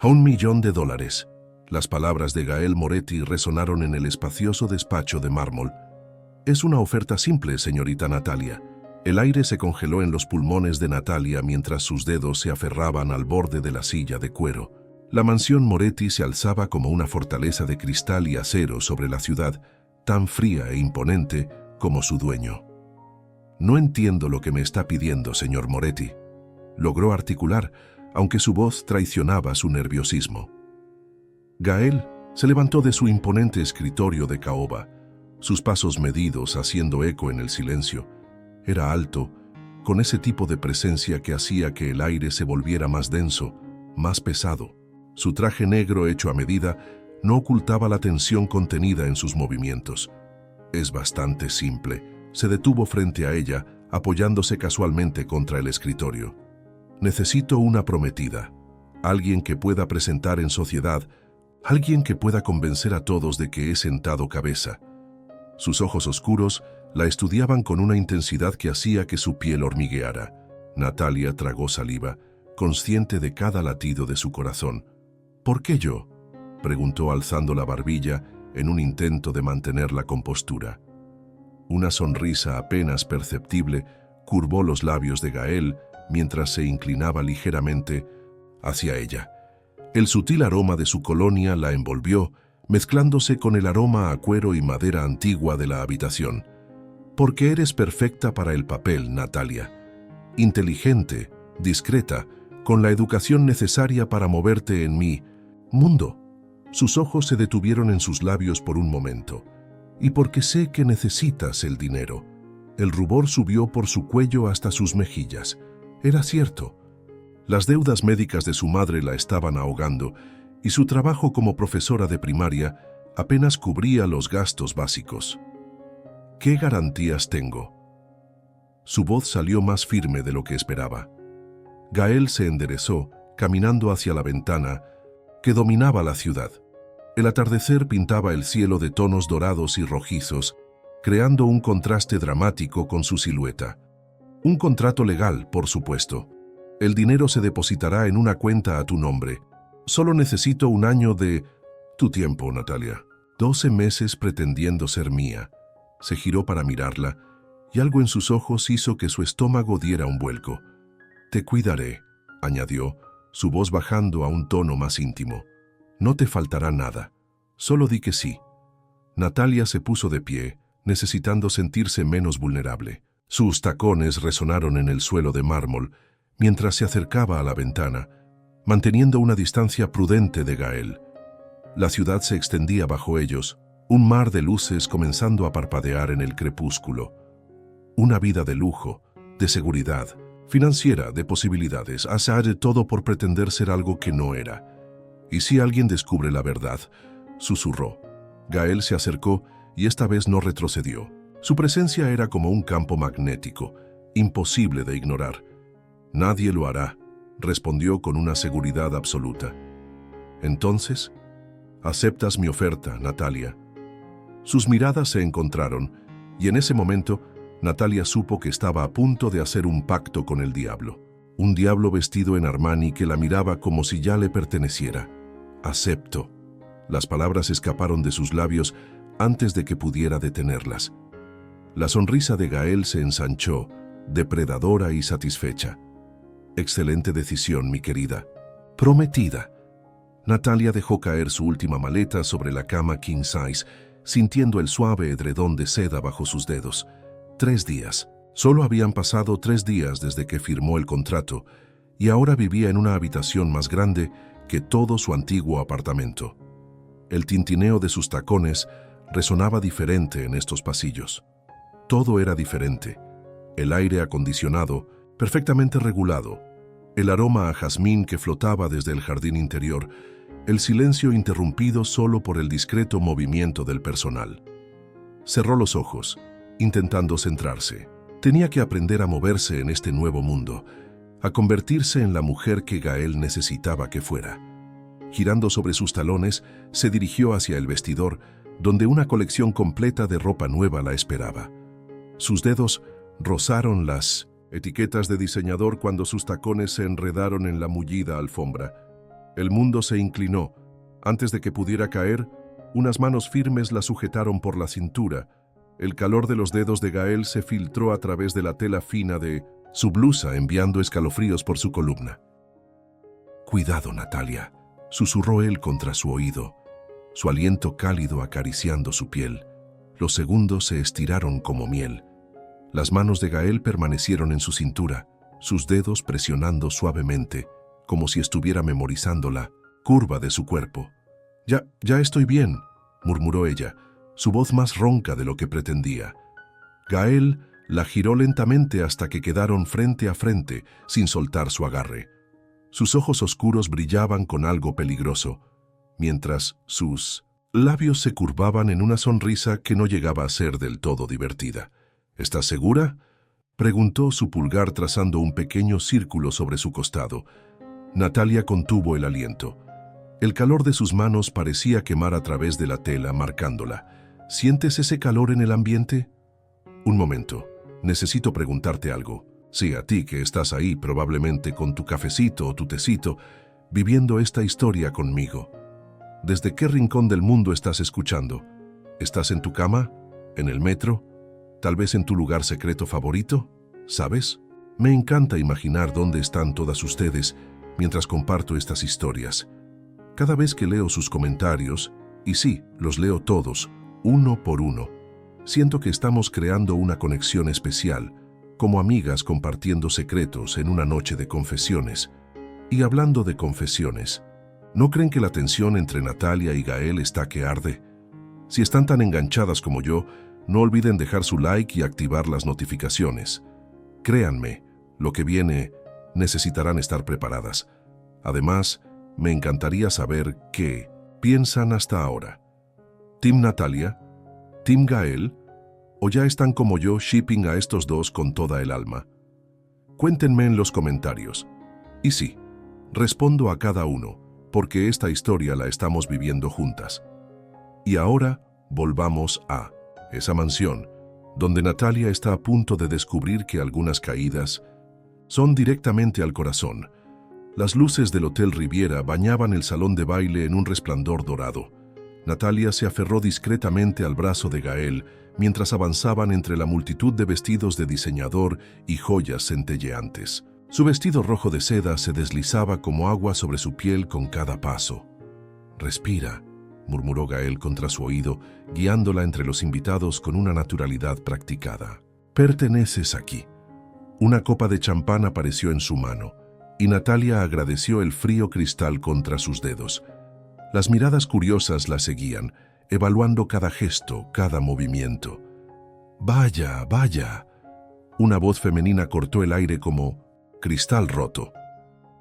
A $1.000.000. Las palabras de Gael Moretti resonaron en el espacioso despacho de mármol. Es una oferta simple, señorita Natalia. El aire se congeló en los pulmones de Natalia mientras sus dedos se aferraban al borde de la silla de cuero. La mansión Moretti se alzaba como una fortaleza de cristal y acero sobre la ciudad, tan fría e imponente como su dueño. «No entiendo lo que me está pidiendo, señor Moretti», logró articular, aunque su voz traicionaba su nerviosismo. Gael se levantó de su imponente escritorio de caoba, sus pasos medidos haciendo eco en el silencio. Era alto, con ese tipo de presencia que hacía que el aire se volviera más denso, más pesado. Su traje negro hecho a medida no ocultaba la tensión contenida en sus movimientos. «Es bastante simple», se detuvo frente a ella, apoyándose casualmente contra el escritorio. «Necesito una prometida, alguien que pueda presentar en sociedad, alguien que pueda convencer a todos de que he sentado cabeza». Sus ojos oscuros la estudiaban con una intensidad que hacía que su piel hormigueara. Natalia tragó saliva, consciente de cada latido de su corazón. «¿Por qué yo?», preguntó alzando la barbilla en un intento de mantener la compostura. Una sonrisa apenas perceptible curvó los labios de Gael mientras se inclinaba ligeramente hacia ella. El sutil aroma de su colonia la envolvió, mezclándose con el aroma a cuero y madera antigua de la habitación. «Porque eres perfecta para el papel, Natalia. Inteligente, discreta, con la educación necesaria para moverte en mi mundo». Sus ojos se detuvieron en sus labios por un momento. «Y porque sé que necesitas el dinero». El rubor subió por su cuello hasta sus mejillas. Era cierto. Las deudas médicas de su madre la estaban ahogando y su trabajo como profesora de primaria apenas cubría los gastos básicos. «¿Qué garantías tengo?». Su voz salió más firme de lo que esperaba. Gael se enderezó, caminando hacia la ventana que dominaba la ciudad. El atardecer pintaba el cielo de tonos dorados y rojizos, creando un contraste dramático con su silueta. «Un contrato legal, por supuesto. El dinero se depositará en una cuenta a tu nombre. Solo necesito 1 año de tu tiempo, Natalia». 12 meses pretendiendo ser mía. Se giró para mirarla, y algo en sus ojos hizo que su estómago diera un vuelco. «Te cuidaré», añadió, su voz bajando a un tono más íntimo. «No te faltará nada. Solo di que sí». Natalia se puso de pie, necesitando sentirse menos vulnerable. Sus tacones resonaron en el suelo de mármol mientras se acercaba a la ventana, manteniendo una distancia prudente de Gael. La ciudad se extendía bajo ellos, un mar de luces comenzando a parpadear en el crepúsculo. Una vida de lujo, de seguridad, financiera, de posibilidades, hacer todo por pretender ser algo que no era. «¿Y si alguien descubre la verdad?», susurró. Gael se acercó y esta vez no retrocedió. Su presencia era como un campo magnético, imposible de ignorar. «Nadie lo hará», respondió con una seguridad absoluta. «Entonces, ¿aceptas mi oferta, Natalia?». Sus miradas se encontraron, y en ese momento Natalia supo que estaba a punto de hacer un pacto con el diablo. Un diablo vestido en Armani que la miraba como si ya le perteneciera. «Acepto». Las palabras escaparon de sus labios antes de que pudiera detenerlas. La sonrisa de Gael se ensanchó, depredadora y satisfecha. «Excelente decisión, mi querida». «Prometida». Natalia dejó caer su última maleta sobre la cama king size, sintiendo el suave edredón de seda bajo sus dedos. 3 días. Solo habían pasado 3 días desde que firmó el contrato, y ahora vivía en una habitación más grande que todo su antiguo apartamento. El tintineo de sus tacones resonaba diferente en estos pasillos. Todo era diferente. El aire acondicionado, perfectamente regulado, el aroma a jazmín que flotaba desde el jardín interior, el silencio interrumpido solo por el discreto movimiento del personal. Cerró los ojos, intentando centrarse. Tenía que aprender a moverse en este nuevo mundo, a convertirse en la mujer que Gael necesitaba que fuera. Girando sobre sus talones, se dirigió hacia el vestidor, donde una colección completa de ropa nueva la esperaba. Sus dedos rozaron las etiquetas de diseñador cuando sus tacones se enredaron en la mullida alfombra. El mundo se inclinó. Antes de que pudiera caer, unas manos firmes la sujetaron por la cintura. El calor de los dedos de Gael se filtró a través de la tela fina de su blusa, enviando escalofríos por su columna. «Cuidado, Natalia», susurró él contra su oído, su aliento cálido acariciando su piel. Los segundos se estiraron como miel. Las manos de Gael permanecieron en su cintura, sus dedos presionando suavemente, como si estuviera memorizando la curva de su cuerpo. Ya estoy bien», murmuró ella, su voz más ronca de lo que pretendía. Gael la giró lentamente hasta que quedaron frente a frente, sin soltar su agarre. Sus ojos oscuros brillaban con algo peligroso, mientras sus labios se curvaban en una sonrisa que no llegaba a ser del todo divertida. «¿Estás segura?», preguntó, su pulgar trazando un pequeño círculo sobre su costado. Natalia contuvo el aliento. El calor de sus manos parecía quemar a través de la tela, marcándola. «¿Sientes ese calor en el ambiente?». «Un momento, necesito preguntarte algo. Sí, a ti que estás ahí, probablemente con tu cafecito o tu tecito, viviendo esta historia conmigo. ¿Desde qué rincón del mundo estás escuchando? ¿Estás en tu cama? ¿En el metro? ¿Tal vez en tu lugar secreto favorito? ¿Sabes? Me encanta imaginar dónde están todas ustedes mientras comparto estas historias. Cada vez que leo sus comentarios, y sí, los leo todos, uno por uno, siento que estamos creando una conexión especial, como amigas compartiendo secretos en una noche de confesiones. Y hablando de confesiones, ¿no creen que la tensión entre Natalia y Gael está que arde? Si están tan enganchadas como yo, no olviden dejar su like y activar las notificaciones. Créanme, lo que viene necesitarán estar preparadas. Además, me encantaría saber qué piensan hasta ahora. ¿Team Natalia? ¿Team Gael? ¿O ya están como yo shipping a estos dos con toda el alma? Cuéntenme en los comentarios. Y sí, respondo a cada uno, porque esta historia la estamos viviendo juntas. Y ahora, volvamos a esa mansión, donde Natalia está a punto de descubrir que algunas caídas son directamente al corazón. Las luces del Hotel Riviera bañaban el salón de baile en un resplandor dorado. Natalia se aferró discretamente al brazo de Gael mientras avanzaban entre la multitud de vestidos de diseñador y joyas centelleantes. Su vestido rojo de seda se deslizaba como agua sobre su piel con cada paso. «Respira», murmuró Gael contra su oído, guiándola entre los invitados con una naturalidad practicada. «Perteneces aquí». Una copa de champán apareció en su mano, y Natalia agradeció el frío cristal contra sus dedos. Las miradas curiosas la seguían, evaluando cada gesto, cada movimiento. «Vaya, vaya». Una voz femenina cortó el aire como cristal roto.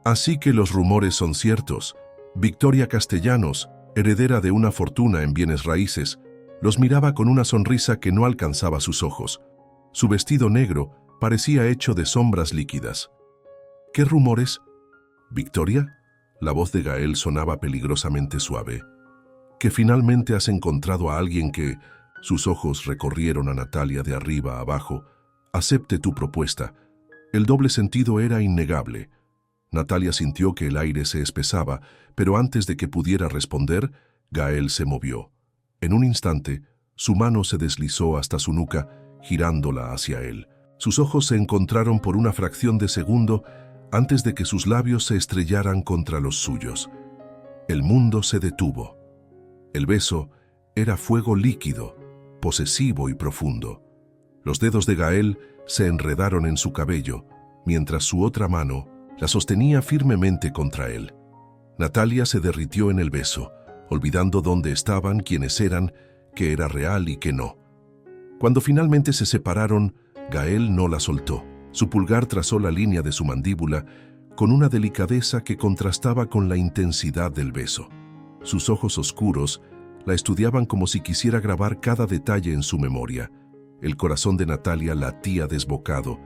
«Así que los rumores son ciertos. Victoria Castellanos, heredera de una fortuna en bienes raíces, los miraba con una sonrisa que no alcanzaba sus ojos. Su vestido negro parecía hecho de sombras líquidas. «¿Qué rumores? ¿Victoria?». La voz de Gael sonaba peligrosamente suave. «¿Que finalmente has encontrado a alguien que...». Sus ojos recorrieron a Natalia de arriba a abajo. «Acepte tu propuesta». El doble sentido era innegable. Natalia sintió que el aire se espesaba, pero antes de que pudiera responder, Gael se movió. En un instante, su mano se deslizó hasta su nuca, girándola hacia él. Sus ojos se encontraron por una fracción de segundo antes de que sus labios se estrellaran contra los suyos. El mundo se detuvo. El beso era fuego líquido, posesivo y profundo. Los dedos de Gael se enredaron en su cabello, mientras su otra mano la sostenía firmemente contra él. Natalia se derritió en el beso, olvidando dónde estaban, quiénes eran, qué era real y qué no. Cuando finalmente se separaron, Gael no la soltó. Su pulgar trazó la línea de su mandíbula con una delicadeza que contrastaba con la intensidad del beso. Sus ojos oscuros la estudiaban como si quisiera grabar cada detalle en su memoria. El corazón de Natalia latía desbocado.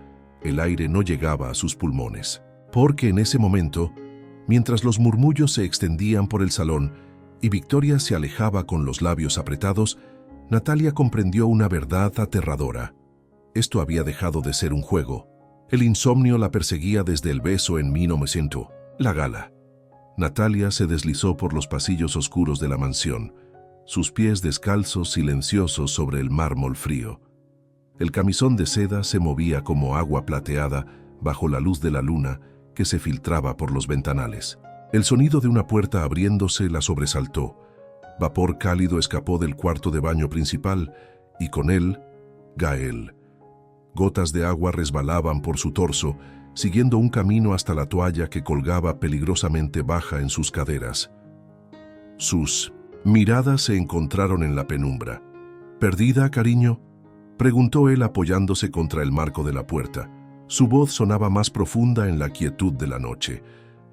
El aire no llegaba a sus pulmones. Porque en ese momento, mientras los murmullos se extendían por el salón y Victoria se alejaba con los labios apretados, Natalia comprendió una verdad aterradora. Esto había dejado de ser un juego. El insomnio la perseguía desde el beso en 1900, la gala. Natalia se deslizó por los pasillos oscuros de la mansión, sus pies descalzos silenciosos sobre el mármol frío. El camisón de seda se movía como agua plateada bajo la luz de la luna que se filtraba por los ventanales. El sonido de una puerta abriéndose la sobresaltó. Vapor cálido escapó del cuarto de baño principal y con él, Gael. Gotas de agua resbalaban por su torso, siguiendo un camino hasta la toalla que colgaba peligrosamente baja en sus caderas. Sus miradas se encontraron en la penumbra. ¿Perdida, cariño?, preguntó él apoyándose contra el marco de la puerta. Su voz sonaba más profunda en la quietud de la noche.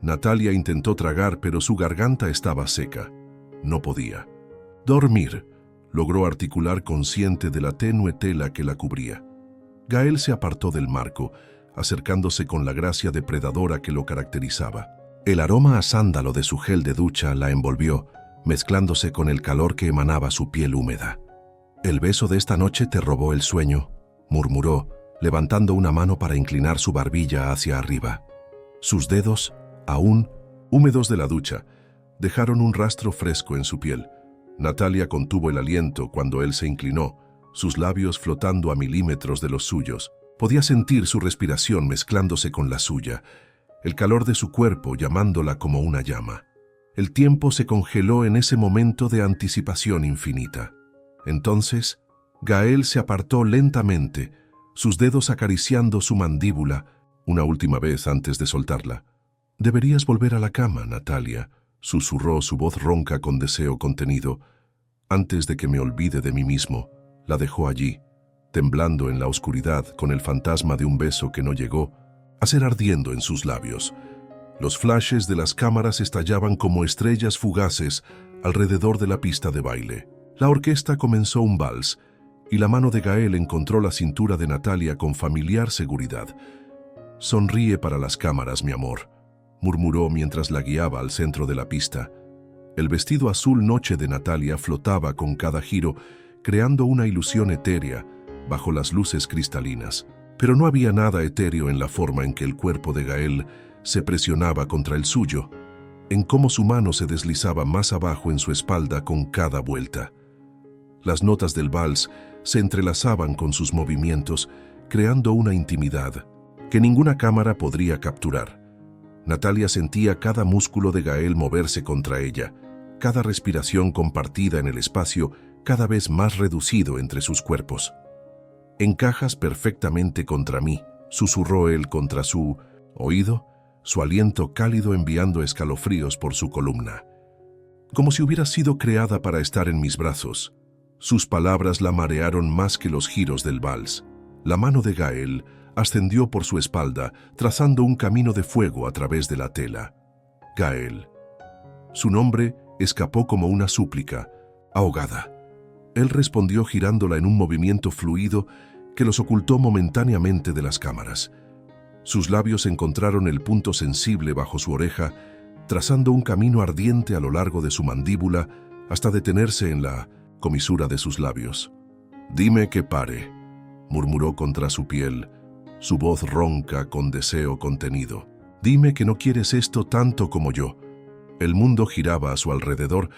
Natalia intentó tragar, pero su garganta estaba seca. No podía. Dormir, logró articular consciente de la tenue tela que la cubría. Gael se apartó del marco, acercándose con la gracia depredadora que lo caracterizaba. El aroma a sándalo de su gel de ducha la envolvió, mezclándose con el calor que emanaba su piel húmeda. «El beso de esta noche te robó el sueño», murmuró, levantando una mano para inclinar su barbilla hacia arriba. Sus dedos, aún húmedos de la ducha, dejaron un rastro fresco en su piel. Natalia contuvo el aliento cuando él se inclinó, sus labios flotando a milímetros de los suyos. Podía sentir su respiración mezclándose con la suya, el calor de su cuerpo llamándola como una llama. El tiempo se congeló en ese momento de anticipación infinita. Entonces, Gael se apartó lentamente, sus dedos acariciando su mandíbula, una última vez antes de soltarla. «Deberías volver a la cama, Natalia», susurró su voz ronca con deseo contenido. «Antes de que me olvide de mí mismo», la dejó allí, temblando en la oscuridad con el fantasma de un beso que no llegó a ser ardiendo en sus labios. Los flashes de las cámaras estallaban como estrellas fugaces alrededor de la pista de baile. La orquesta comenzó un vals, y la mano de Gael encontró la cintura de Natalia con familiar seguridad. «Sonríe para las cámaras, mi amor», murmuró mientras la guiaba al centro de la pista. El vestido azul noche de Natalia flotaba con cada giro, creando una ilusión etérea bajo las luces cristalinas. Pero no había nada etéreo en la forma en que el cuerpo de Gael se presionaba contra el suyo, en cómo su mano se deslizaba más abajo en su espalda con cada vuelta. Las notas del vals se entrelazaban con sus movimientos, creando una intimidad que ninguna cámara podría capturar. Natalia sentía cada músculo de Gael moverse contra ella, cada respiración compartida en el espacio cada vez más reducido entre sus cuerpos. «Encajas perfectamente contra mí», susurró él contra su oído, su aliento cálido enviando escalofríos por su columna. «Como si hubiera sido creada para estar en mis brazos». Sus palabras la marearon más que los giros del vals. La mano de Gael ascendió por su espalda, trazando un camino de fuego a través de la tela. Gael. Su nombre escapó como una súplica, ahogada. Él respondió girándola en un movimiento fluido que los ocultó momentáneamente de las cámaras. Sus labios encontraron el punto sensible bajo su oreja, trazando un camino ardiente a lo largo de su mandíbula hasta detenerse en la comisura de sus labios. «Dime que pare», murmuró contra su piel, su voz ronca con deseo contenido. «Dime que no quieres esto tanto como yo». El mundo giraba a su alrededor,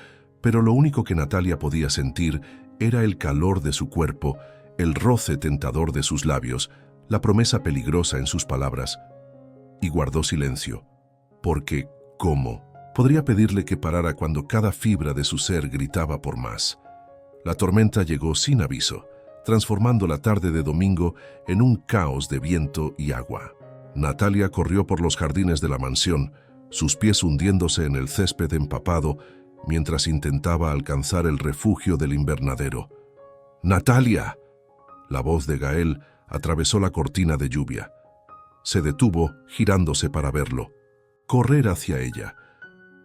pero lo único que Natalia podía sentir era el calor de su cuerpo, el roce tentador de sus labios, la promesa peligrosa en sus palabras. Y guardó silencio, porque, ¿cómo podría pedirle que parara cuando cada fibra de su ser gritaba por más? La tormenta llegó sin aviso, transformando la tarde de domingo en un caos de viento y agua. Natalia corrió por los jardines de la mansión, sus pies hundiéndose en el césped empapado, mientras intentaba alcanzar el refugio del invernadero. «¡Natalia!». La voz de Gael atravesó la cortina de lluvia. Se detuvo, girándose para verlo. Correr hacia ella.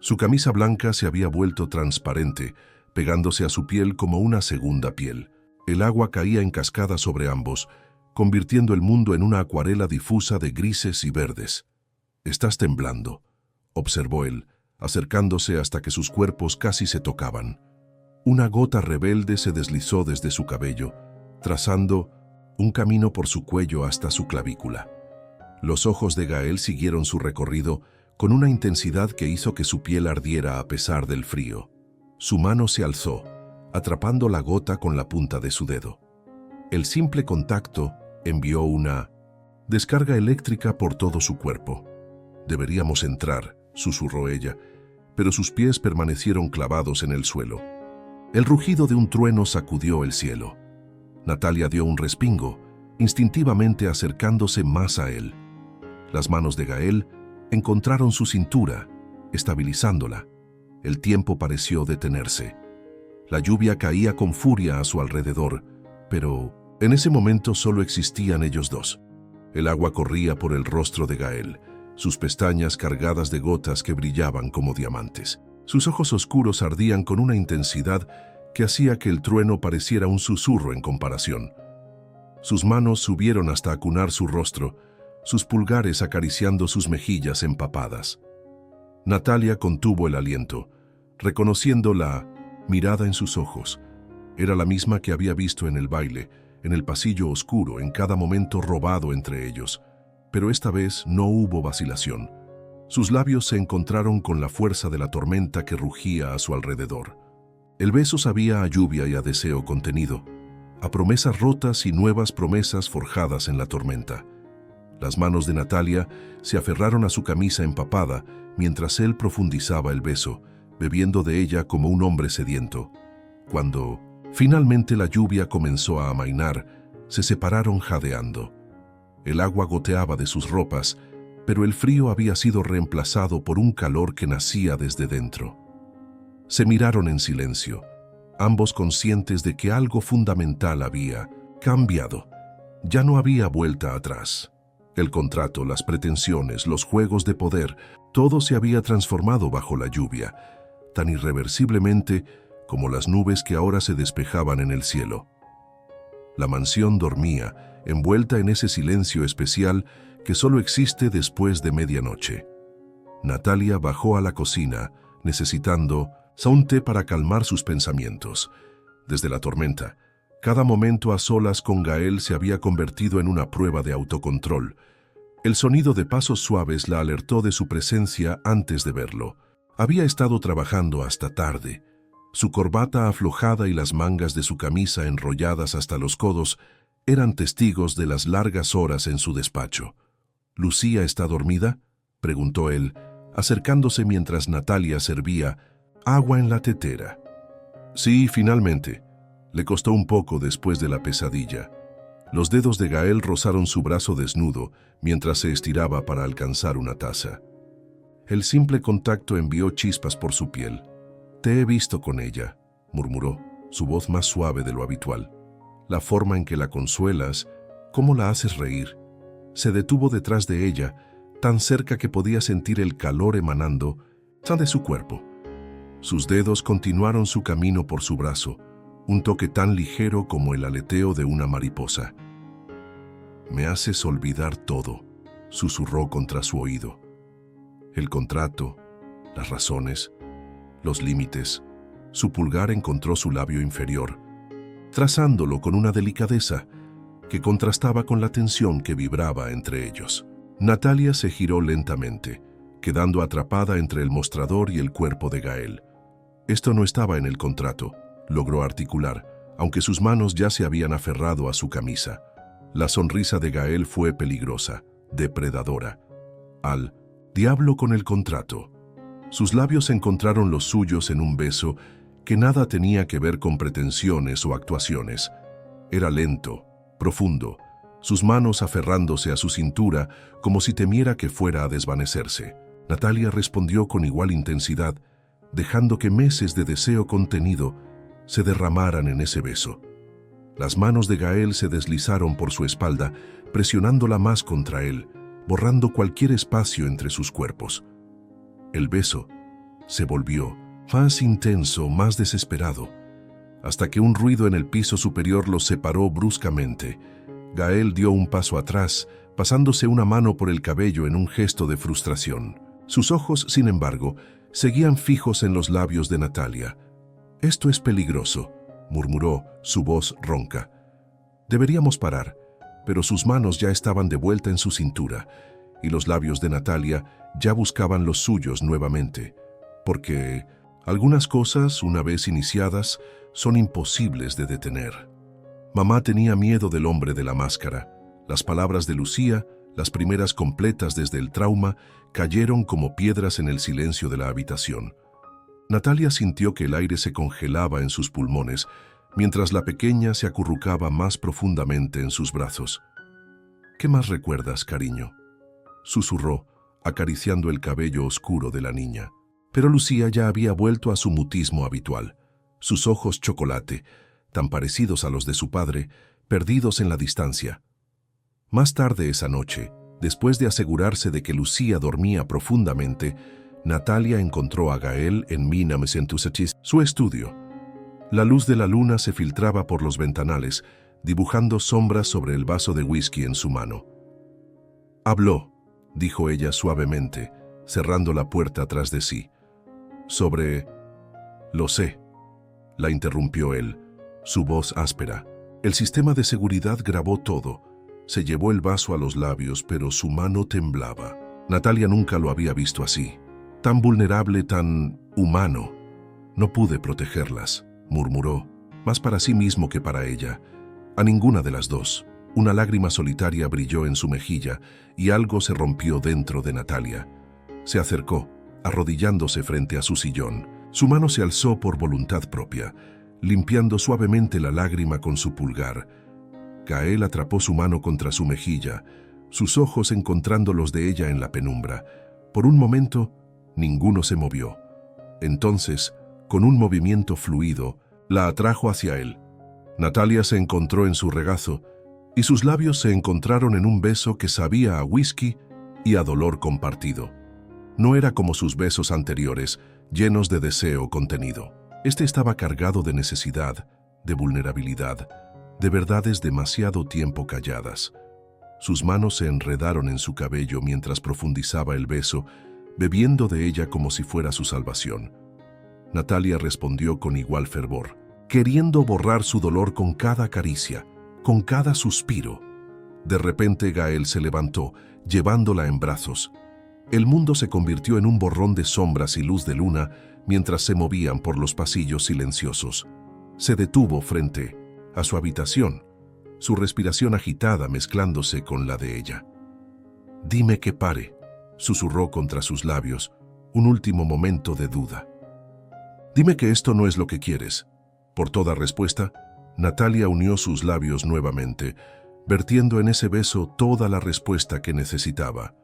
Su camisa blanca se había vuelto transparente, pegándose a su piel como una segunda piel. El agua caía en cascada sobre ambos, convirtiendo el mundo en una acuarela difusa de grises y verdes. «Estás temblando», observó él, acercándose hasta que sus cuerpos casi se tocaban. Una gota rebelde se deslizó desde su cabello, trazando un camino por su cuello hasta su clavícula. Los ojos de Gael siguieron su recorrido con una intensidad que hizo que su piel ardiera a pesar del frío. Su mano se alzó, atrapando la gota con la punta de su dedo. El simple contacto envió una descarga eléctrica por todo su cuerpo. «Deberíamos entrar», susurró ella, pero sus pies permanecieron clavados en el suelo. El rugido de un trueno sacudió el cielo. Natalia dio un respingo, instintivamente acercándose más a él. Las manos de Gael encontraron su cintura, estabilizándola. El tiempo pareció detenerse. La lluvia caía con furia a su alrededor, pero en ese momento solo existían ellos dos. El agua corría por el rostro de Gael, sus pestañas cargadas de gotas que brillaban como diamantes. Sus ojos oscuros ardían con una intensidad que hacía que el trueno pareciera un susurro en comparación. Sus manos subieron hasta acunar su rostro, sus pulgares acariciando sus mejillas empapadas. Natalia contuvo el aliento, reconociendo la mirada en sus ojos. Era la misma que había visto en el baile, en el pasillo oscuro, en cada momento robado entre ellos. Pero esta vez no hubo vacilación. Sus labios se encontraron con la fuerza de la tormenta que rugía a su alrededor. El beso sabía a lluvia y a deseo contenido, a promesas rotas y nuevas promesas forjadas en la tormenta. Las manos de Natalia se aferraron a su camisa empapada mientras él profundizaba el beso, bebiendo de ella como un hombre sediento. Cuando finalmente la lluvia comenzó a amainar, se separaron jadeando. El agua goteaba de sus ropas, pero el frío había sido reemplazado por un calor que nacía desde dentro. Se miraron en silencio, ambos conscientes de que algo fundamental había cambiado. Ya no había vuelta atrás. El contrato, las pretensiones, los juegos de poder, todo se había transformado bajo la lluvia, tan irreversiblemente como las nubes que ahora se despejaban en el cielo. La mansión dormía, envuelta en ese silencio especial que solo existe después de medianoche. Natalia bajó a la cocina, necesitando un té para calmar sus pensamientos. Desde la tormenta, cada momento a solas con Gael se había convertido en una prueba de autocontrol. El sonido de pasos suaves la alertó de su presencia antes de verlo. Había estado trabajando hasta tarde. Su corbata aflojada y las mangas de su camisa enrolladas hasta los codos eran testigos de las largas horas en su despacho. «¿Lucía está dormida?», preguntó él, acercándose mientras Natalia servía agua en la tetera. «Sí, finalmente». Le costó un poco después de la pesadilla. Los dedos de Gael rozaron su brazo desnudo mientras se estiraba para alcanzar una taza. El simple contacto envió chispas por su piel. «Te he visto con ella», murmuró, su voz más suave de lo habitual. «La forma en que la consuelas, cómo la haces reír». Se detuvo detrás de ella, tan cerca que podía sentir el calor emanando de su cuerpo. Sus dedos continuaron su camino por su brazo, un toque tan ligero como el aleteo de una mariposa. «Me haces olvidar todo», susurró contra su oído. El contrato, las razones, los límites. Su pulgar encontró su labio inferior, trazándolo con una delicadeza que contrastaba con la tensión que vibraba entre ellos. Natalia se giró lentamente, quedando atrapada entre el mostrador y el cuerpo de Gael. Esto no estaba en el contrato, logró articular, aunque sus manos ya se habían aferrado a su camisa. La sonrisa de Gael fue peligrosa, depredadora. «Al diablo con el contrato». Sus labios encontraron los suyos en un beso que nada tenía que ver con pretensiones o actuaciones. Era lento, profundo, sus manos aferrándose a su cintura como si temiera que fuera a desvanecerse. Natalia respondió con igual intensidad, dejando que meses de deseo contenido se derramaran en ese beso. Las manos de Gael se deslizaron por su espalda, presionándola más contra él, borrando cualquier espacio entre sus cuerpos. El beso se volvió más intenso, más desesperado, hasta que un ruido en el piso superior los separó bruscamente. Gael dio un paso atrás, pasándose una mano por el cabello en un gesto de frustración. Sus ojos, sin embargo, seguían fijos en los labios de Natalia. «Esto es peligroso», murmuró, su voz ronca. «Deberíamos parar», pero sus manos ya estaban de vuelta en su cintura, y los labios de Natalia ya buscaban los suyos nuevamente, porque algunas cosas, una vez iniciadas, son imposibles de detener. Mamá tenía miedo del hombre de la máscara. Las palabras de Lucía, las primeras completas desde el trauma, cayeron como piedras en el silencio de la habitación. Natalia sintió que el aire se congelaba en sus pulmones, mientras la pequeña se acurrucaba más profundamente en sus brazos. «¿Qué más recuerdas, cariño?», susurró, acariciando el cabello oscuro de la niña. Pero Lucía ya había vuelto a su mutismo habitual. Sus ojos chocolate, tan parecidos a los de su padre, perdidos en la distancia. Más tarde esa noche, después de asegurarse de que Lucía dormía profundamente, Natalia encontró a Gael en su estudio. La luz de la luna se filtraba por los ventanales, dibujando sombras sobre el vaso de whisky en su mano. «Habló», dijo ella suavemente, cerrando la puerta tras de sí. «Sobre...». «Lo sé», la interrumpió él, su voz áspera. El sistema de seguridad grabó todo. Se llevó el vaso a los labios, pero su mano temblaba. Natalia nunca lo había visto así. Tan vulnerable, tan humano. «No pude protegerlas», murmuró, más para sí mismo que para ella. A ninguna de las dos. Una lágrima solitaria brilló en su mejilla y algo se rompió dentro de Natalia. Se acercó, arrodillándose frente a su sillón. Su mano se alzó por voluntad propia, limpiando suavemente la lágrima con su pulgar. Gael atrapó su mano contra su mejilla, sus ojos encontrando los de ella en la penumbra. Por un momento, ninguno se movió. Entonces, con un movimiento fluido, la atrajo hacia él. Natalia se encontró en su regazo y sus labios se encontraron en un beso que sabía a whisky y a dolor compartido. No era como sus besos anteriores, llenos de deseo contenido. Este estaba cargado de necesidad, de vulnerabilidad, de verdades demasiado tiempo calladas. Sus manos se enredaron en su cabello mientras profundizaba el beso, bebiendo de ella como si fuera su salvación. Natalia respondió con igual fervor, queriendo borrar su dolor con cada caricia, con cada suspiro. De repente Gael se levantó, llevándola en brazos. El mundo se convirtió en un borrón de sombras y luz de luna mientras se movían por los pasillos silenciosos. Se detuvo frente a su habitación, su respiración agitada mezclándose con la de ella. «Dime que pare», susurró contra sus labios, un último momento de duda. «Dime que esto no es lo que quieres». Por toda respuesta, Natalia unió sus labios nuevamente, vertiendo en ese beso toda la respuesta que necesitaba.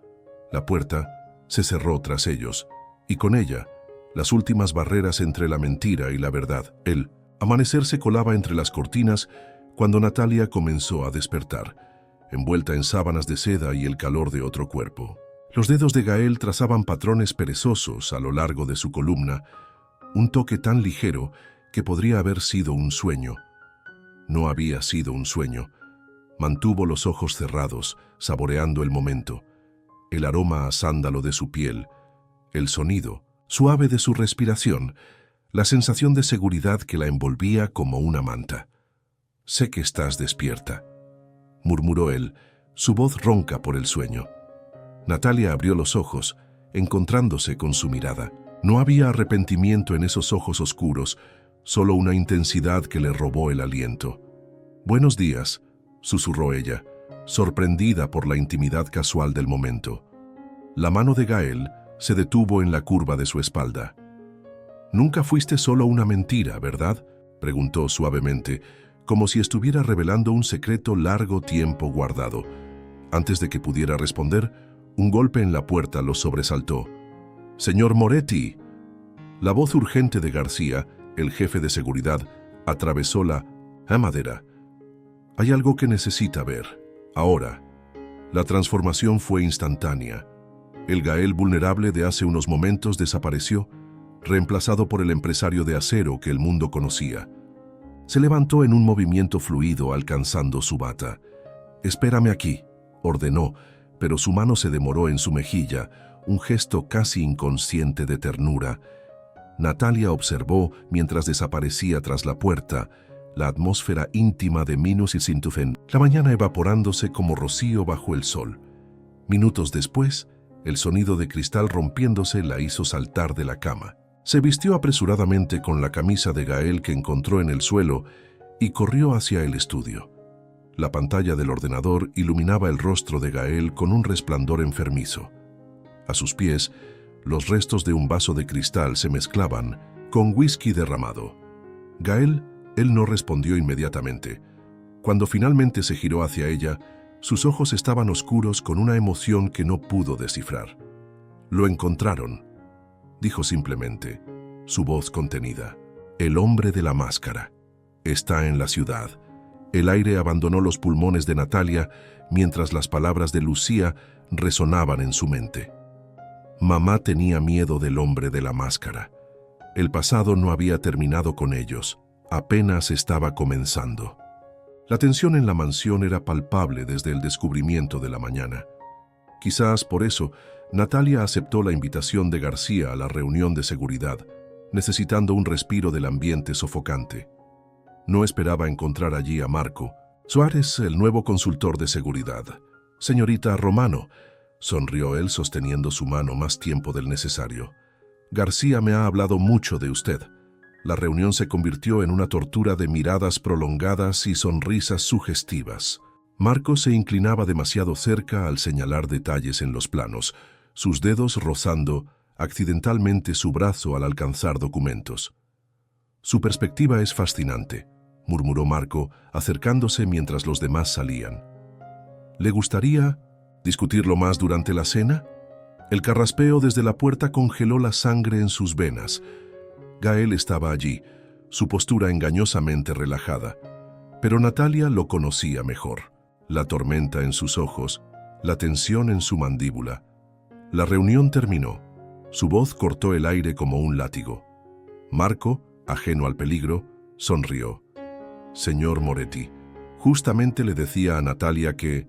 La puerta se cerró tras ellos, y con ella, las últimas barreras entre la mentira y la verdad. El amanecer se colaba entre las cortinas cuando Natalia comenzó a despertar, envuelta en sábanas de seda y el calor de otro cuerpo. Los dedos de Gael trazaban patrones perezosos a lo largo de su columna, un toque tan ligero que podría haber sido un sueño. No había sido un sueño. Mantuvo los ojos cerrados, saboreando el momento, el aroma a sándalo de su piel, el sonido suave de su respiración, la sensación de seguridad que la envolvía como una manta. «Sé que estás despierta», murmuró él, su voz ronca por el sueño. Natalia abrió los ojos, encontrándose con su mirada. No había arrepentimiento en esos ojos oscuros, solo una intensidad que le robó el aliento. «Buenos días», susurró ella, sorprendida por la intimidad casual del momento. La mano de Gael se detuvo en la curva de su espalda. «Nunca fuiste solo una mentira, ¿verdad?», preguntó suavemente, como si estuviera revelando un secreto largo tiempo guardado. Antes de que pudiera responder, un golpe en la puerta lo sobresaltó. «Señor Moretti». La voz urgente de García, el jefe de seguridad, atravesó la madera. «Hay algo que necesita ver. Ahora». La transformación fue instantánea. El Gael vulnerable de hace unos momentos desapareció, reemplazado por el empresario de acero que el mundo conocía. Se levantó en un movimiento fluido alcanzando su bata. «Espérame aquí», ordenó, pero su mano se demoró en su mejilla, un gesto casi inconsciente de ternura. Natalia observó, mientras desaparecía tras la puerta, la atmósfera íntima de Minus y Sintufen, la mañana evaporándose como rocío bajo el sol. Minutos después, El sonido de cristal rompiéndose la hizo saltar de la cama. Se vistió apresuradamente con la camisa de Gael que encontró en el suelo y corrió hacia el estudio. La pantalla del ordenador iluminaba el rostro de Gael con un resplandor enfermizo. A sus pies, los restos de un vaso de cristal se mezclaban con whisky derramado. Gael, él no respondió inmediatamente. Cuando finalmente se giró hacia ella, sus ojos estaban oscuros con una emoción que no pudo descifrar. «Lo encontraron», dijo simplemente, su voz contenida. «El hombre de la máscara. Está en la ciudad». El aire abandonó los pulmones de Natalia mientras las palabras de Lucía resonaban en su mente. Mamá tenía miedo del hombre de la máscara. El pasado no había terminado con ellos, apenas estaba comenzando. La tensión en la mansión era palpable desde el descubrimiento de la mañana. Quizás por eso, Natalia aceptó la invitación de García a la reunión de seguridad, necesitando un respiro del ambiente sofocante. No esperaba encontrar allí a Marco Suárez, el nuevo consultor de seguridad. «Señorita Romano», sonrió él sosteniendo su mano más tiempo del necesario. «García me ha hablado mucho de usted». La reunión se convirtió en una tortura de miradas prolongadas y sonrisas sugestivas. Marco se inclinaba demasiado cerca al señalar detalles en los planos, sus dedos rozando accidentalmente su brazo al alcanzar documentos. «Su perspectiva es fascinante», murmuró Marco, acercándose mientras los demás salían. «¿Le gustaría discutirlo más durante la cena?» El carraspeo desde la puerta congeló la sangre en sus venas. Gael estaba allí, su postura engañosamente relajada, pero Natalia lo conocía mejor. La tormenta en sus ojos, la tensión en su mandíbula. La reunión terminó. Su voz cortó el aire como un látigo. Marco, ajeno al peligro, sonrió. «Señor Moretti, justamente le decía a Natalia que...»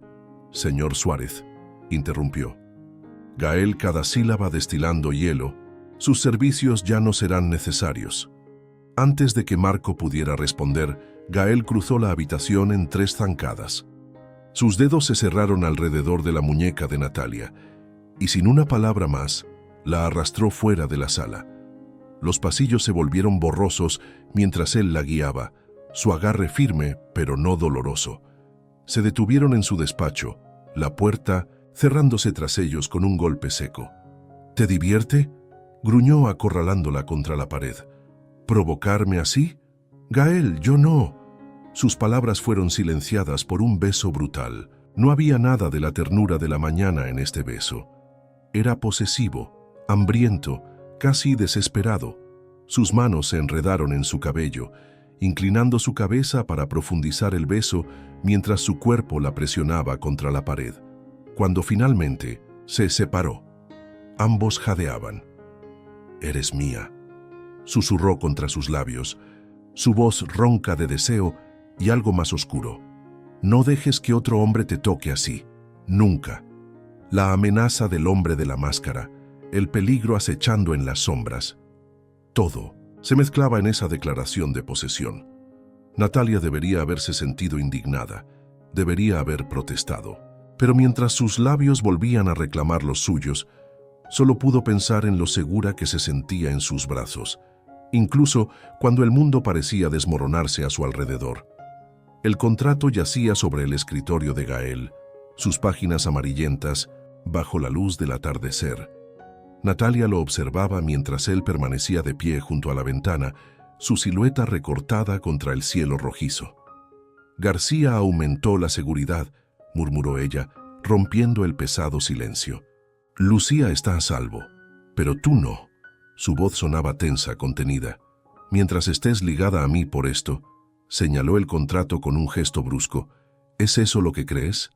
«Señor Suárez», interrumpió. Gael cada sílaba destilando hielo. «Sus servicios ya no serán necesarios». Antes de que Marco pudiera responder, Gael cruzó la habitación en 3 zancadas. Sus dedos se cerraron alrededor de la muñeca de Natalia, y sin una palabra más, la arrastró fuera de la sala. Los pasillos se volvieron borrosos mientras él la guiaba, su agarre firme pero no doloroso. Se detuvieron en su despacho, la puerta cerrándose tras ellos con un golpe seco. «¿Te divierte?», gruñó acorralándola contra la pared. «¿Provocarme así? Gael, yo no». Sus palabras fueron silenciadas por un beso brutal. No había nada de la ternura de la mañana en este beso. Era posesivo, hambriento, casi desesperado. Sus manos se enredaron en su cabello, inclinando su cabeza para profundizar el beso mientras su cuerpo la presionaba contra la pared. Cuando finalmente se separó, ambos jadeaban. «Eres mía», susurró contra sus labios, su voz ronca de deseo y algo más oscuro. «No dejes que otro hombre te toque así, nunca». La amenaza del hombre de la máscara, el peligro acechando en las sombras. Todo se mezclaba en esa declaración de posesión. Natalia debería haberse sentido indignada, debería haber protestado. Pero mientras sus labios volvían a reclamar los suyos, solo pudo pensar en lo segura que se sentía en sus brazos, incluso cuando el mundo parecía desmoronarse a su alrededor. El contrato yacía sobre el escritorio de Gael, sus páginas amarillentas, bajo la luz del atardecer. Natalia lo observaba mientras él permanecía de pie junto a la ventana, su silueta recortada contra el cielo rojizo. «García aumentó la seguridad», murmuró ella, rompiendo el pesado silencio. «Lucía está a salvo, pero tú no». Su voz sonaba tensa, contenida. «Mientras estés ligada a mí por esto», señaló el contrato con un gesto brusco. «¿Es eso lo que crees?»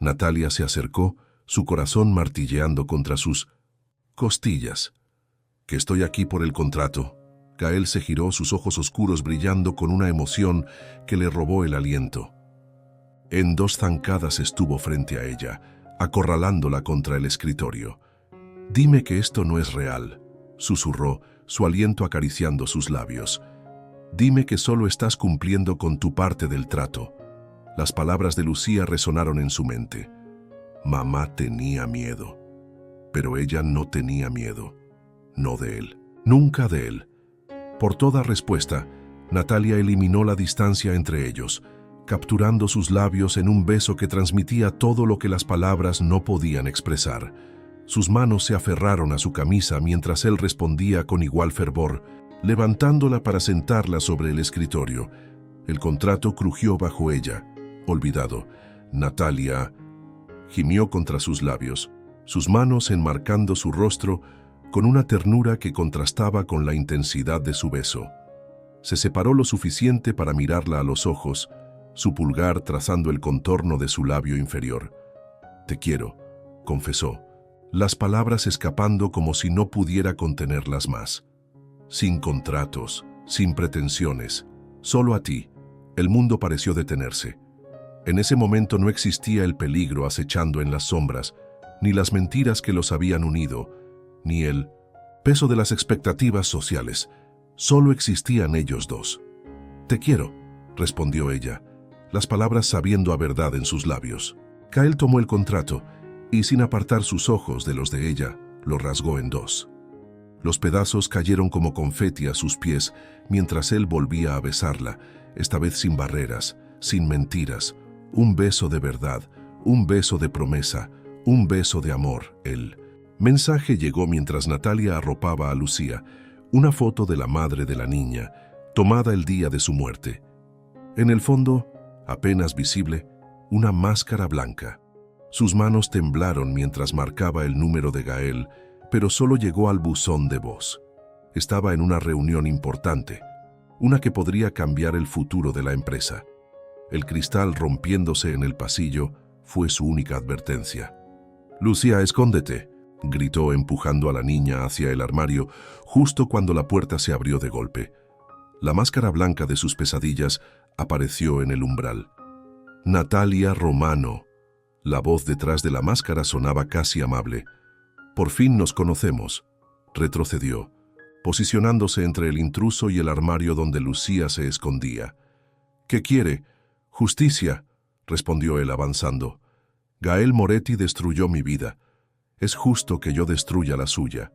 Natalia se acercó, su corazón martilleando contra sus costillas. «Que estoy aquí por el contrato». Gael se giró, sus ojos oscuros brillando con una emoción que le robó el aliento. En 2 zancadas estuvo frente a ella, acorralándola contra el escritorio. «Dime que esto no es real», susurró, su aliento acariciando sus labios. «Dime que solo estás cumpliendo con tu parte del trato». Las palabras de Lucía resonaron en su mente. Mamá tenía miedo. Pero ella no tenía miedo. No de él. Nunca de él. Por toda respuesta, Natalia eliminó la distancia entre ellos, capturando sus labios en un beso que transmitía todo lo que las palabras no podían expresar. Sus manos se aferraron a su camisa mientras él respondía con igual fervor, levantándola para sentarla sobre el escritorio. El contrato crujió bajo ella. Olvidado. Natalia gimió contra sus labios, sus manos enmarcando su rostro con una ternura que contrastaba con la intensidad de su beso. Se separó lo suficiente para mirarla a los ojos, su pulgar trazando el contorno de su labio inferior. «Te quiero», confesó, las palabras escapando como si no pudiera contenerlas más. Sin contratos, sin pretensiones, solo a ti. El mundo pareció detenerse. En ese momento no existía el peligro acechando en las sombras, ni las mentiras que los habían unido, ni el peso de las expectativas sociales. Solo existían ellos dos. «Te quiero», respondió ella, las palabras sabiendo a verdad en sus labios. Gael tomó el contrato y, sin apartar sus ojos de los de ella, lo rasgó en dos. Los pedazos cayeron como confeti a sus pies mientras él volvía a besarla, esta vez sin barreras, sin mentiras. Un beso de verdad, un beso de promesa, un beso de amor. El mensaje llegó mientras Natalia arropaba a Lucía, una foto de la madre de la niña, tomada el día de su muerte. En el fondo, apenas visible, una máscara blanca. Sus manos temblaron mientras marcaba el número de Gael, pero solo llegó al buzón de voz. Estaba en una reunión importante, una que podría cambiar el futuro de la empresa. El cristal rompiéndose en el pasillo fue su única advertencia. «Lucía, escóndete», gritó empujando a la niña hacia el armario justo cuando la puerta se abrió de golpe. La máscara blanca de sus pesadillas apareció en el umbral. «Natalia Romano». La voz detrás de la máscara sonaba casi amable. «Por fin nos conocemos», retrocedió, posicionándose entre el intruso y el armario donde Lucía se escondía. «¿Qué quiere?» «Justicia», respondió él avanzando. «Gael Moretti destruyó mi vida. Es justo que yo destruya la suya».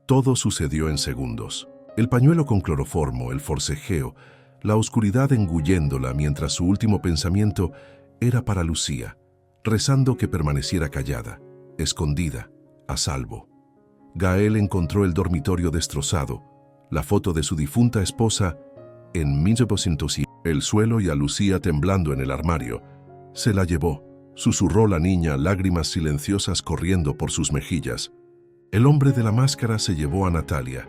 Todo sucedió en segundos. El pañuelo con cloroformo, el forcejeo, la oscuridad engulléndola mientras su último pensamiento era para Lucía, rezando que permaneciera callada, escondida, a salvo. Gael encontró el dormitorio destrozado, la foto de su difunta esposa en 1900, el suelo y a Lucía temblando en el armario. Se la llevó, susurró la niña, lágrimas silenciosas corriendo por sus mejillas. El hombre de la máscara se llevó a Natalia.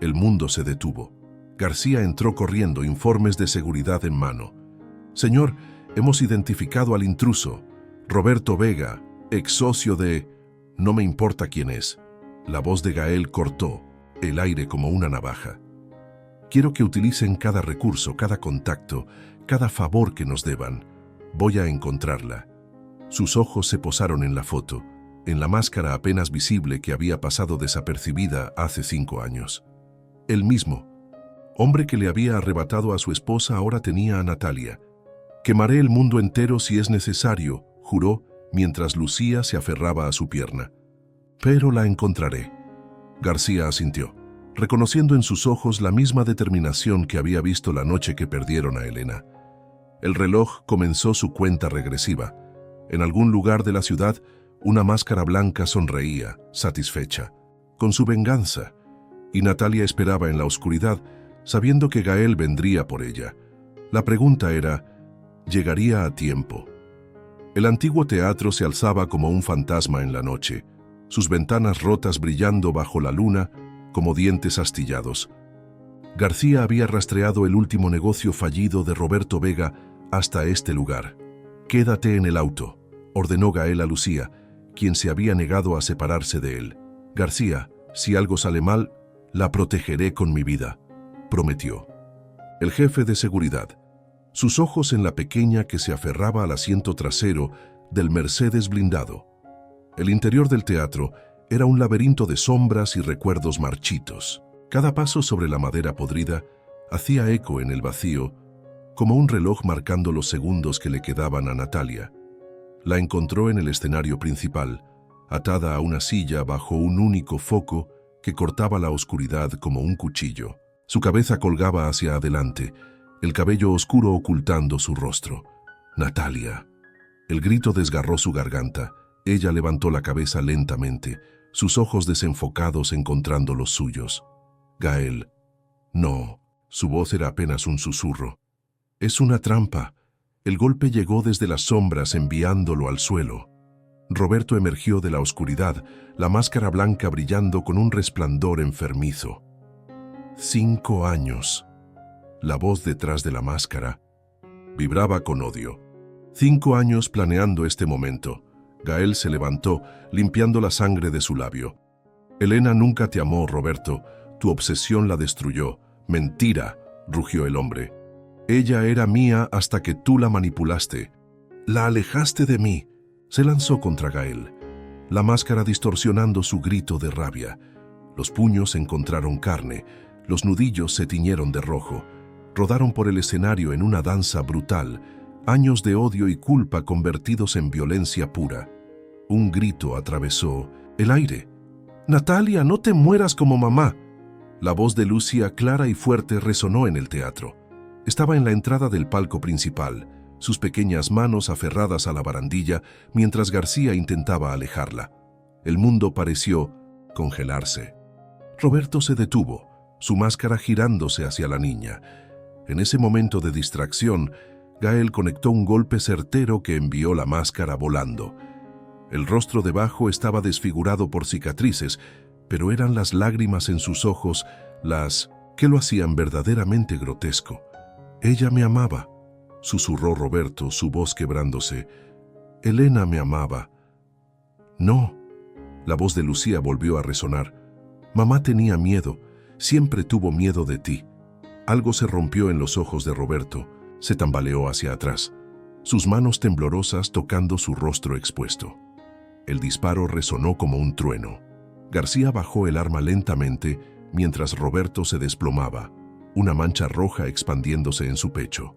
El mundo se detuvo. García entró corriendo, informes de seguridad en mano. «Señor, hemos identificado al intruso. Roberto Vega, ex socio de...» «No me importa quién es». La voz de Gael cortó el aire como una navaja. «Quiero que utilicen cada recurso, cada contacto, cada favor que nos deban. Voy a encontrarla». Sus ojos se posaron en la foto, en la máscara apenas visible que había pasado desapercibida hace 5 años. El mismo hombre que le había arrebatado a su esposa ahora tenía a Natalia. «Quemaré el mundo entero si es necesario», juró, mientras Lucía se aferraba a su pierna. «Pero la encontraré». García asintió, reconociendo en sus ojos la misma determinación que había visto la noche que perdieron a Elena. El reloj comenzó su cuenta regresiva. En algún lugar de la ciudad, una máscara blanca sonreía, satisfecha, con su venganza, y Natalia esperaba en la oscuridad, sabiendo que Gael vendría por ella. La pregunta era, ¿llegaría a tiempo? El antiguo teatro se alzaba como un fantasma en la noche, sus ventanas rotas brillando bajo la luna como dientes astillados. García había rastreado el último negocio fallido de Roberto Vega hasta este lugar. «Quédate en el auto», ordenó Gael a Lucía, quien se había negado a separarse de él. «García, si algo sale mal, la protegeré con mi vida», prometió. El jefe de seguridad, sus ojos en la pequeña que se aferraba al asiento trasero del Mercedes blindado. El interior del teatro era un laberinto de sombras y recuerdos marchitos. Cada paso sobre la madera podrida hacía eco en el vacío, como un reloj marcando los segundos que le quedaban a Natalia. La encontró en el escenario principal, atada a una silla bajo un único foco que cortaba la oscuridad como un cuchillo. Su cabeza colgaba hacia adelante, el cabello oscuro ocultando su rostro. «Natalia». El grito desgarró su garganta. Ella levantó la cabeza lentamente, sus ojos desenfocados encontrando los suyos. «Gael». «No». Su voz era apenas un susurro. «Es una trampa». El golpe llegó desde las sombras enviándolo al suelo. Roberto emergió de la oscuridad, la máscara blanca brillando con un resplandor enfermizo. 5 años. La voz detrás de la máscara vibraba con odio. 5 años planeando este momento. Gael se levantó, limpiando la sangre de su labio. «Elena nunca te amó, Roberto. Tu obsesión la destruyó». «Mentira», rugió el hombre. «Ella era mía hasta que tú la manipulaste. La alejaste de mí». Se lanzó contra Gael, la máscara distorsionando su grito de rabia. Los puños encontraron carne, los nudillos se tiñeron de rojo, rodaron por el escenario en una danza brutal, años de odio y culpa convertidos en violencia pura. Un grito atravesó el aire. «Natalia, no te mueras como mamá». La voz de Lucia, clara y fuerte, resonó en el teatro. Estaba en la entrada del palco principal, sus pequeñas manos aferradas a la barandilla mientras García intentaba alejarla. El mundo pareció congelarse. Roberto se detuvo, su máscara girándose hacia la niña. En ese momento de distracción, Gael conectó un golpe certero que envió la máscara volando. El rostro debajo estaba desfigurado por cicatrices, pero eran las lágrimas en sus ojos las que lo hacían verdaderamente grotesco. «Ella me amaba», susurró Roberto, su voz quebrándose. «Elena me amaba». «No». La voz de Lucía volvió a resonar. «Mamá tenía miedo, siempre tuvo miedo de ti». Algo se rompió en los ojos de Roberto, se tambaleó hacia atrás, sus manos temblorosas tocando su rostro expuesto. El disparo resonó como un trueno. García bajó el arma lentamente mientras Roberto se desplomaba, una mancha roja expandiéndose en su pecho.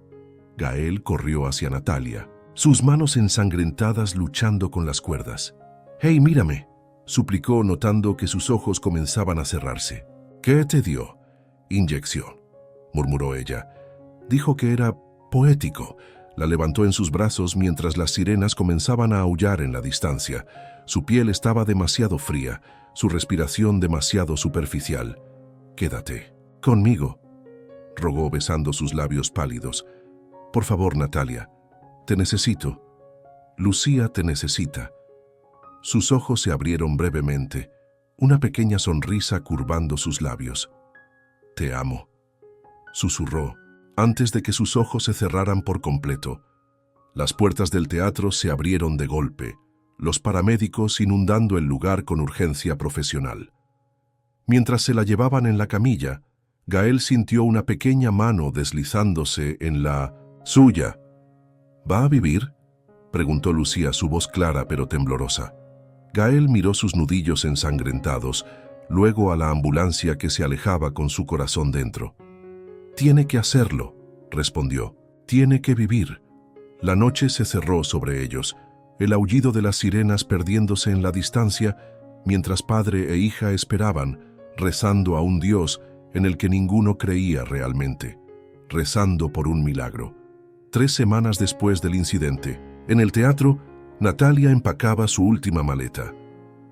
Gael corrió hacia Natalia, sus manos ensangrentadas luchando con las cuerdas. «Hey, mírame», suplicó notando que sus ojos comenzaban a cerrarse. «¿Qué te dio?» «Inyección», murmuró ella. Dijo que era poético. La levantó en sus brazos mientras las sirenas comenzaban a aullar en la distancia. Su piel estaba demasiado fría, su respiración demasiado superficial. «Quédate conmigo», rogó besando sus labios pálidos. «Por favor, Natalia, te necesito. Lucía te necesita». Sus ojos se abrieron brevemente, una pequeña sonrisa curvando sus labios. «Te amo», susurró, antes de que sus ojos se cerraran por completo. Las puertas del teatro se abrieron de golpe, los paramédicos inundando el lugar con urgencia profesional. Mientras se la llevaban en la camilla, Gael sintió una pequeña mano deslizándose en la suya. «¿Va a vivir?», preguntó Lucía, su voz clara pero temblorosa. Gael miró sus nudillos ensangrentados, luego a la ambulancia que se alejaba con su corazón dentro. «Tiene que hacerlo», respondió. «Tiene que vivir». La noche se cerró sobre ellos, el aullido de las sirenas perdiéndose en la distancia, mientras padre e hija esperaban, rezando a un Dios en el que ninguno creía realmente, rezando por un milagro. 3 semanas después del incidente, en el teatro, Natalia empacaba su última maleta.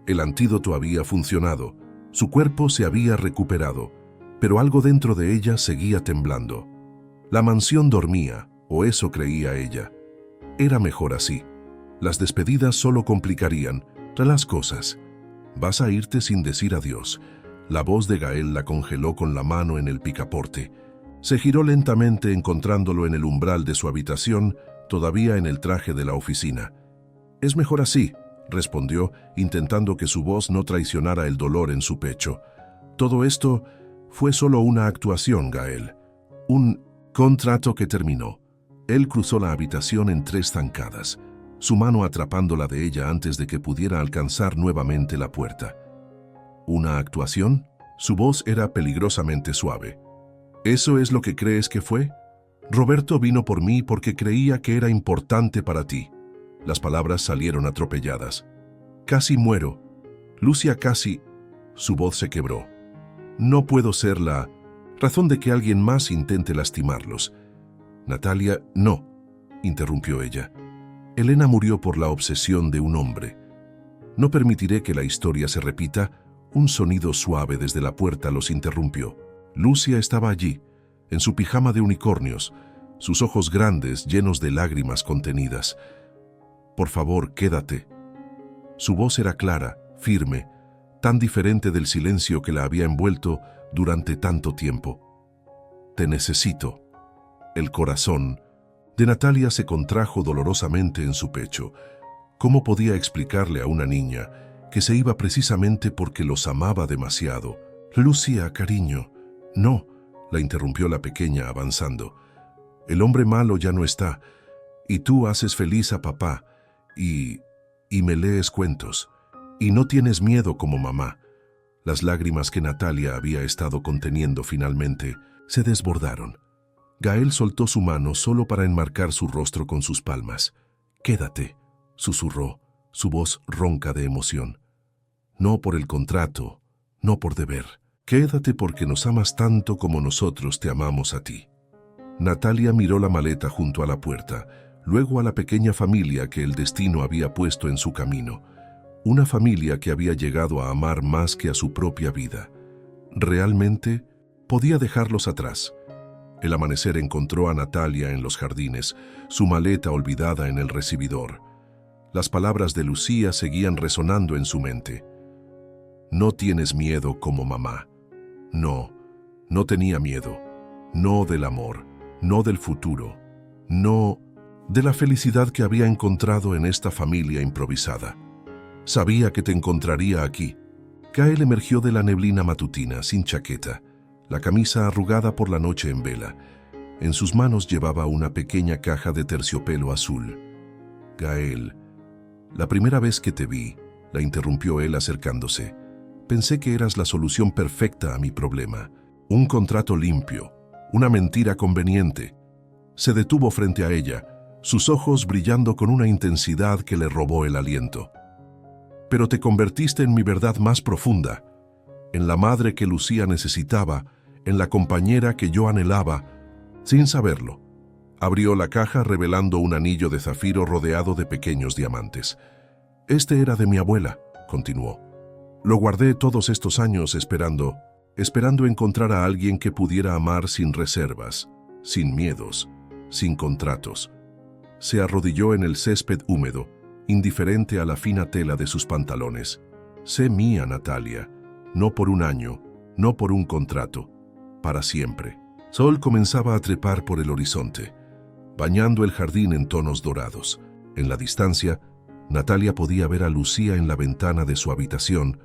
El antídoto había funcionado, su cuerpo se había recuperado, pero algo dentro de ella seguía temblando. La mansión dormía, o eso creía ella. Era mejor así. Las despedidas solo complicarían las cosas. «Vas a irte sin decir adiós». La voz de Gael la congeló con la mano en el picaporte. Se giró lentamente encontrándolo en el umbral de su habitación, todavía en el traje de la oficina. «Es mejor así», respondió, intentando que su voz no traicionara el dolor en su pecho. «Todo esto fue solo una actuación, Gael. Un contrato que terminó». Él cruzó la habitación en 3 zancadas, su mano atrapando la de ella antes de que pudiera alcanzar nuevamente la puerta. «¿Una actuación?». Su voz era peligrosamente suave. «¿Eso es lo que crees que fue? Roberto vino por mí porque creía que era importante para ti». Las palabras salieron atropelladas. Casi muero. Lucia, casi... Su voz se quebró. No puedo ser la razón de que alguien más intente lastimarlos. Natalia, no, interrumpió ella. Elena murió por la obsesión de un hombre. No permitiré que la historia se repita. Un sonido suave desde la puerta los interrumpió. Lucia estaba allí, en su pijama de unicornios, sus ojos grandes llenos de lágrimas contenidas. Por favor, quédate. Su voz era clara, firme, tan diferente del silencio que la había envuelto durante tanto tiempo. Te necesito. El corazón de Natalia se contrajo dolorosamente en su pecho. ¿Cómo podía explicarle a una niña que se iba precisamente porque los amaba demasiado? Lucia, cariño. No, la interrumpió la pequeña avanzando. El hombre malo ya no está, y tú haces feliz a papá, y me lees cuentos, y no tienes miedo como mamá. Las lágrimas que Natalia había estado conteniendo finalmente se desbordaron. Gael soltó su mano solo para enmarcar su rostro con sus palmas. Quédate, susurró, su voz ronca de emoción. No por el contrato, no por deber. Quédate porque nos amas tanto como nosotros te amamos a ti. Natalia miró la maleta junto a la puerta, luego a la pequeña familia que el destino había puesto en su camino. Una familia que había llegado a amar más que a su propia vida. Realmente podía dejarlos atrás. El amanecer encontró a Natalia en los jardines, su maleta olvidada en el recibidor. Las palabras de Lucía seguían resonando en su mente. No tienes miedo como mamá. No, no tenía miedo. No del amor, no del futuro, no de la felicidad que había encontrado en esta familia improvisada. Sabía que te encontraría aquí. Gael emergió de la neblina matutina, sin chaqueta, la camisa arrugada por la noche en vela. En sus manos llevaba una pequeña caja de terciopelo azul. Gael, la primera vez que te vi, la interrumpió él acercándose. Pensé que eras la solución perfecta a mi problema. Un contrato limpio, una mentira conveniente. Se detuvo frente a ella, sus ojos brillando con una intensidad que le robó el aliento. Pero te convertiste en mi verdad más profunda, en la madre que Lucía necesitaba, en la compañera que yo anhelaba, sin saberlo. Abrió la caja revelando un anillo de zafiro rodeado de pequeños diamantes. Este era de mi abuela, continuó. Lo guardé todos estos años esperando encontrar a alguien que pudiera amar sin reservas, sin miedos, sin contratos. Se arrodilló en el césped húmedo, indiferente a la fina tela de sus pantalones. Sé mía, Natalia, no por un año, no por un contrato, para siempre. Sol comenzaba a trepar por el horizonte, bañando el jardín en tonos dorados. En la distancia, Natalia podía ver a Lucía en la ventana de su habitación,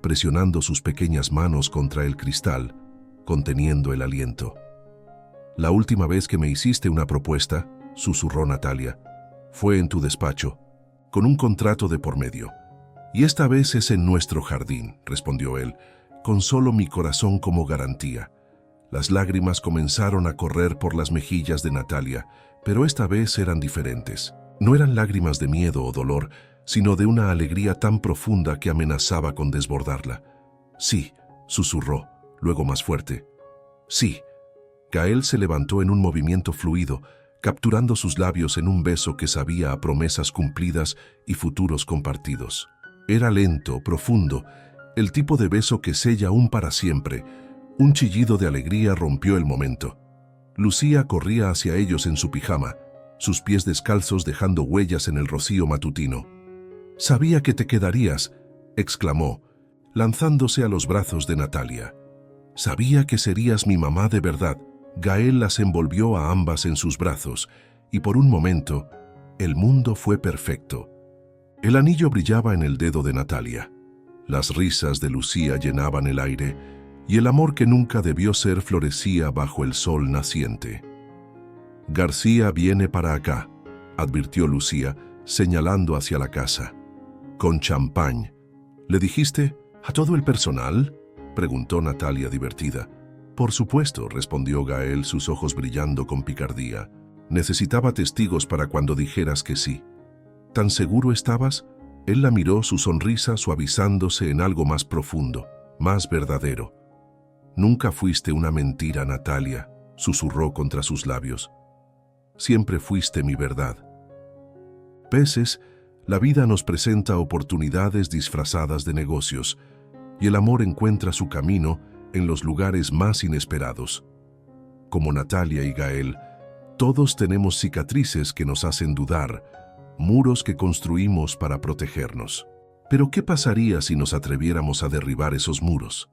presionando sus pequeñas manos contra el cristal, conteniendo el aliento. La última vez que me hiciste una propuesta, susurró Natalia, fue en tu despacho, con un contrato de por medio. Y esta vez es en nuestro jardín, respondió él, con solo mi corazón como garantía. Las lágrimas comenzaron a correr por las mejillas de Natalia, pero esta vez eran diferentes. No eran lágrimas de miedo o dolor, sino de una alegría tan profunda que amenazaba con desbordarla. Sí, susurró, luego más fuerte. Sí. Gael se levantó en un movimiento fluido, capturando sus labios en un beso que sabía a promesas cumplidas y futuros compartidos. Era lento, profundo, el tipo de beso que sella un para siempre. Un chillido de alegría rompió el momento. Lucía corría hacia ellos en su pijama, sus pies descalzos dejando huellas en el rocío matutino. «Sabía que te quedarías», exclamó, lanzándose a los brazos de Natalia. «Sabía que serías mi mamá de verdad». Gael las envolvió a ambas en sus brazos, y por un momento, el mundo fue perfecto. El anillo brillaba en el dedo de Natalia. Las risas de Lucía llenaban el aire, y el amor que nunca debió ser florecía bajo el sol naciente. «García viene para acá», advirtió Lucía, señalando hacia la casa. «Con champán». «¿Le dijiste a todo el personal?», preguntó Natalia divertida. «Por supuesto», respondió Gael, sus ojos brillando con picardía. «Necesitaba testigos para cuando dijeras que sí». «¿Tan seguro estabas?», Él la miró, su sonrisa suavizándose en algo más profundo, más verdadero. «Nunca fuiste una mentira, Natalia», susurró contra sus labios. «Siempre fuiste mi verdad». Veces, la vida nos presenta oportunidades disfrazadas de negocios, y el amor encuentra su camino en los lugares más inesperados. Como Natalia y Gael, todos tenemos cicatrices que nos hacen dudar, muros que construimos para protegernos. Pero ¿qué pasaría si nos atreviéramos a derribar esos muros?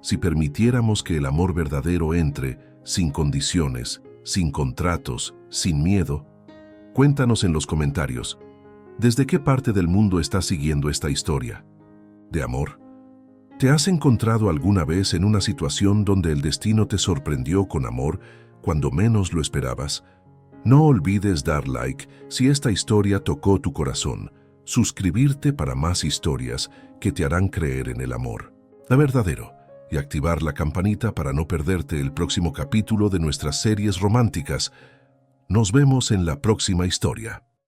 Si permitiéramos que el amor verdadero entre, sin condiciones, sin contratos, sin miedo. Cuéntanos en los comentarios, ¿desde qué parte del mundo estás siguiendo esta historia? ¿De amor? ¿Te has encontrado alguna vez en una situación donde el destino te sorprendió con amor cuando menos lo esperabas? No olvides dar like si esta historia tocó tu corazón, suscribirte para más historias que te harán creer en el amor, la verdadero, y activar la campanita para no perderte el próximo capítulo de nuestras series románticas. Nos vemos en la próxima historia.